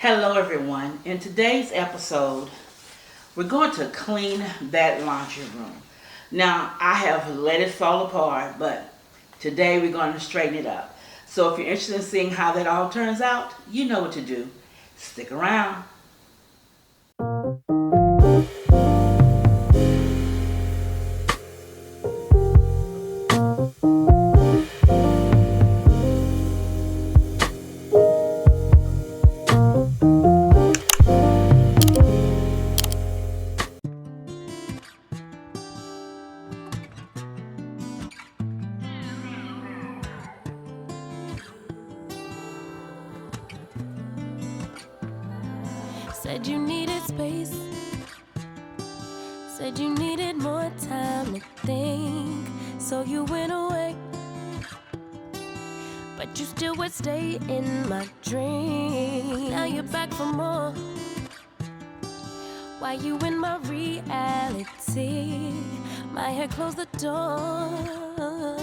Hello, everyone. In today's episode, we're going to clean that laundry room. Now, I have let it fall apart, but today we're going to straighten it up. So, if you're interested in seeing how that all turns out, you know what to do. Stick around. Said you needed space, said you needed more time to think, so you went away, but you still would stay in my dreams. Now you're back for more. Why you in my reality? My head closed the door,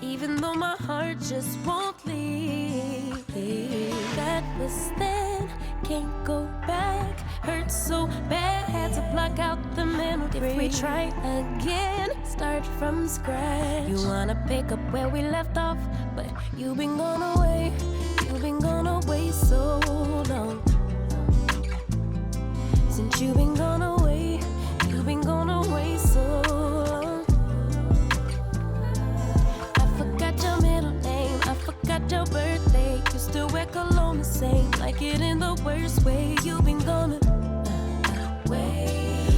even though my heart just won't leave. That was then, can't go back. Hurt so bad, had to block out the memory. If we try again, start from scratch. You wanna pick up where we left off, but you've been gone away. You've been gone away so long. Since you've been gone away, you've been gone away so long. I forgot your middle name, I forgot your birthday. You still wear cologne the same, like it in the worst way. You've been gone away.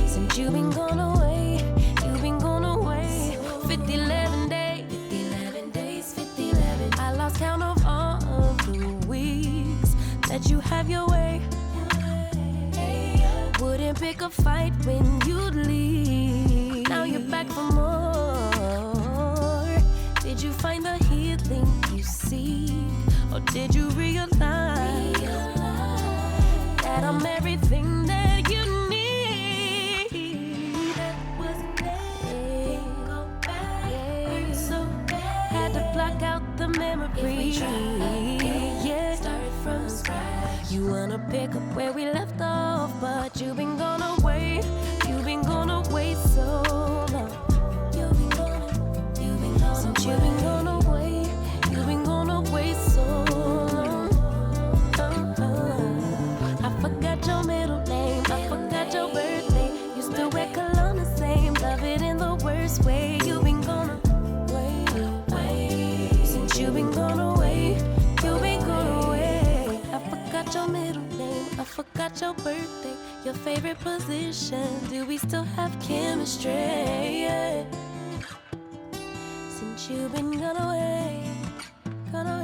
Since you've been gone away, you've been gone away. 50-11 days, 50-11 days, 50-11. I lost count of all of the weeks that you have your way. Wouldn't pick a fight when you'd leave. Now you're back for more. Did you find the healing you seek, or did you realize that I'm everything that you need? That wasn't there. Go back. Hurt so bad. Had to block out the memory. Yeah. Started from scratch. You wanna pick up where we left off, but you've been gone away. You've been gone away so long. You've been gone since you've been gone away. You've been gone away so long. I forgot your middle name, I forgot your birthday. You still wear cologne the same, love it in the worst way. You've been gone away. Since you've been gone away, you've been gone away. I forgot your middle name, I forgot your birthday, your favorite position. Do we still have chemistry? Yeah. Since you've been gone away so long.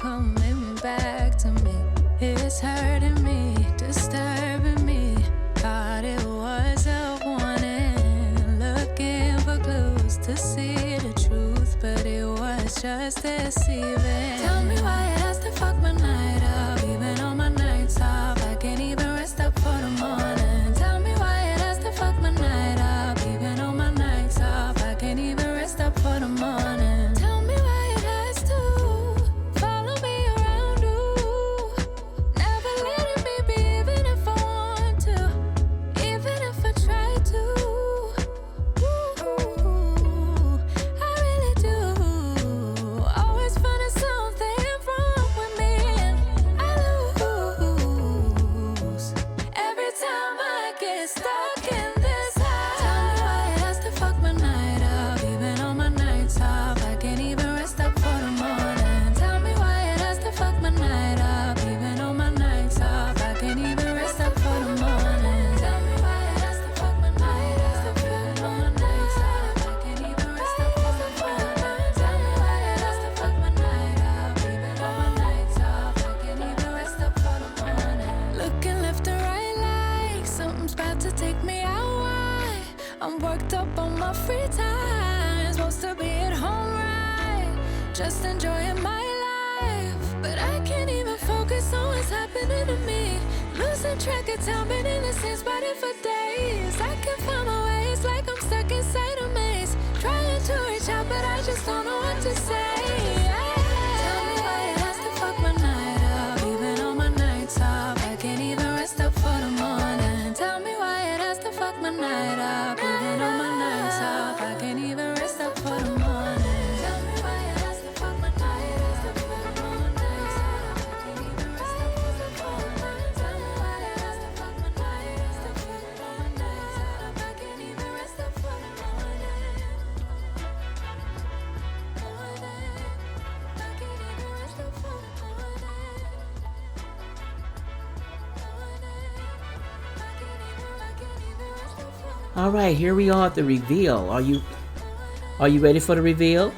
coming back to me. It's hurting me, disturbing me. Thought it was a warning, looking for clues to see the truth, but it was just deceiving. Tell me why it has to fuck my night up, even on my nights off. I can't even rest up for the morning. Tell me why it has to fuck my night up, even on my nights off. I can't even rest up for the morning. Tell me why it has to follow me around, ooh. Never letting me be, even if I want to, even if I try to. Ooh, I really do. Always finding something wrong with me, and I lose every time I get stuck in this house. Tell me why it has to fuck my night up, even on my nights off. I can't even rest up for the morning. Tell me why it has to fuck my night up, even on my nights off. I can't even rest up for the morning. Tell me why it has to fuck my night up, even on my nights off. I can't even rest up for the morning. Tell me why it has to fuck my night up, even on my nights off. I can't even rest up for the morning. Looking left and right like something's about to take me out. Why? I'm worked up on my free time. Supposed to be at home, right? Just enjoying my life, but I can't even focus on what's happening to me. Losing track of time, been in the same spot for days. I can't find my way, it's like I'm stuck inside a maze. Trying to reach out, but I just don't know what to say. Tell me why it has to fuck my night up, even on my nights off. I can't even rest up for the morning. Tell me why it has to fuck my night up, even on my nights off. I can't even rest up for the morning. Tell me why it has to fuck my night up, even on my nights off. I can't even rest up for the morning. Tell me why it has to fuck my night up, even on my nights off. I can't even rest up for the morning. I can't even rest up for the morning. All right, here we are at the reveal. Are you ready for the reveal?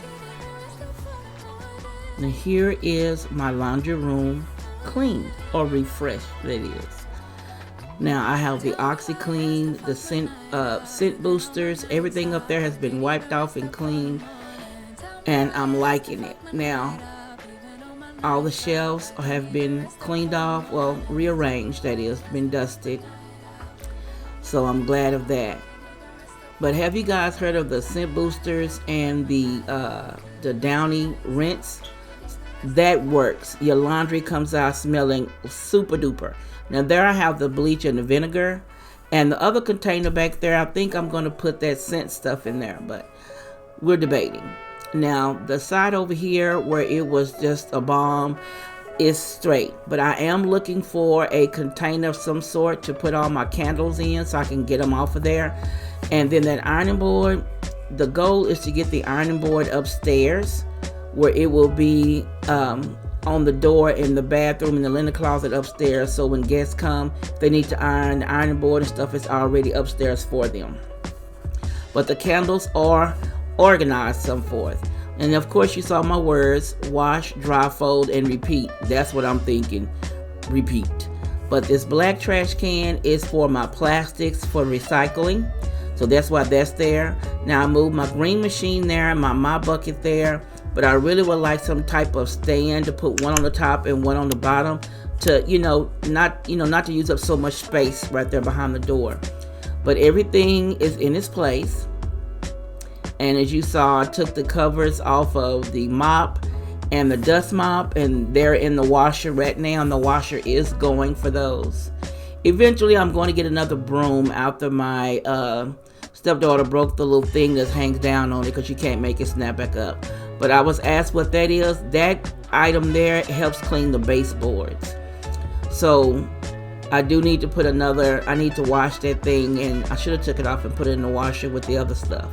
Now here is my laundry room cleaned or refreshed, that is. Now I have the OxyClean, the scent boosters, everything up there has been wiped off and cleaned, and I'm liking it. Now all the shelves have been cleaned off, well, rearranged, that is, been dusted. So I'm glad of that. But have you guys heard of the scent boosters and the Downy rinse? That works. Your laundry comes out smelling super duper. Now there I have the bleach and the vinegar, and the other container back there, I think I'm going to put that scent stuff in there, but we're debating. Now the side over here where it was just a balm is straight, but I am looking for a container of some sort to put all my candles in so I can get them off of there. And then that ironing board, the goal is to get the ironing board upstairs where it will be on the door in the bathroom in the linen closet upstairs, so when guests come, if they need to iron, the ironing board and stuff is already upstairs for them. But the candles are organized some forth. And of course you saw my words, wash, dry, fold, and repeat. That's what I'm thinking, repeat. But this black trash can is for my plastics for recycling. So that's why that's there. Now I moved my green machine there, my mop bucket there, but I really would like some type of stand to put one on the top and one on the bottom to, not to use up so much space right there behind the door. But everything is in its place. And as you saw, I took the covers off of the mop and the dust mop, and they're in the washer right now, and the washer is going for those. Eventually, I'm going to get another broom after my stepdaughter broke the little thing that hangs down on it because you can't make it snap back up. But I was asked what that is. That item there helps clean the baseboards. So I do need to put I need to wash that thing, and I should have took it off and put it in the washer with the other stuff.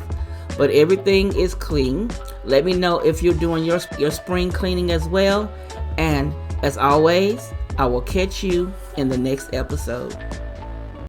But everything is clean. Let me know if you're doing your spring cleaning as well. And as always, I will catch you in the next episode.